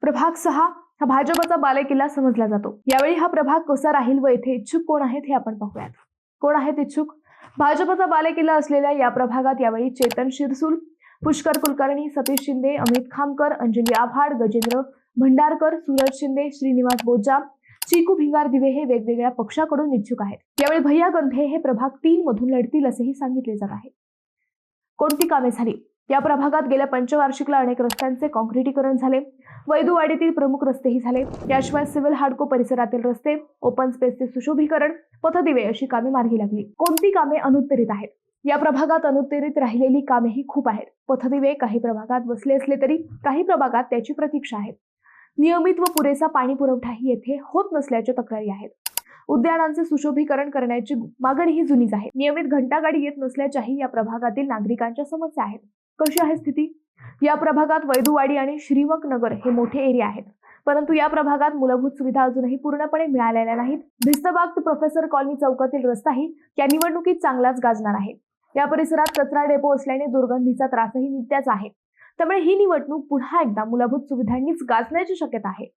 प्रभाग 6 हा भाजपचा बालेकिल्ला समजला जातो। यावेळी हा प्रभाग कसा राहील व येथे इच्छुक कोण आहेत हे आपण पाहूयात। कोण आहेत इच्छुक? भाजपचा बालेकिल्ला असलेल्या या प्रभागात यावेळी चेतन शिरसूल, पुष्कर कुलकर्णी, सतीश शिंदे, अमित खामकर, अंजली आव्हाड, गजेंद्र भंडारकर, सूरज शिंदे, श्रीनिवास बोजा, चिकू भिंगार दिवे हे वेगवेगळ्या पक्षाकडून इच्छुक आहेत। यावेळी भैया गंधे हे प्रभाग 3 मधून लढतील असेही सांगितले जात आहे। कोणती कामे झाली? या प्रभागात गेल्या पंचवार्षिकला अनेक रस्त्यांचे काँक्रिटीकरण झाले। वैदुवाडीतील प्रमुख रस्तेही झाले। याशिवाय सिव्हिल हाडको परिसरातील रस्ते, ओपन स्पेसचे सुशोभीकरण, पथदिवे अशी कामे मार्गी लागली। कोणती कामे अनुत्तरित आहेत? या प्रभागात अनुत्तरित राहिलेली कामेही खूप आहेत। पथदिवे काही प्रभागात बसले असले तरी काही प्रभागात त्याची प्रतीक्षा आहे। नियमित व पुरेसा पाणी पुरवठाही येथे होत नसल्याच्या तक्रारी आहेत। उद्यानांचे सुशोभीकरण करण्याची मागणीही जुनीच आहे। नियमित घंटागाडी येत नसल्याच्याही या प्रभागातील नागरिकांच्या समस्या आहेत। कशी आहे स्थिती? या प्रभागात वैदुवाडी आणि श्रीमक नगर हे मोठे एरिया आहेत, परंतु या प्रभागात मूलभूत सुविधा अजूनही पूर्णपणे मिळालेल्या नाहीत। भिस्तबाग प्रोफेसर कॉलनी चौकातील रस्ताही या निवडणुकीत चांगलाच गाजणार आहे। या परिसरात कचरा डेपो असल्याने दुर्गंधीचा त्रासही नित्याच आहे। त्यामुळे ही निवडणूक पुन्हा एकदा मूलभूत सुविधांनीच गाजण्याची शक्यता आहे।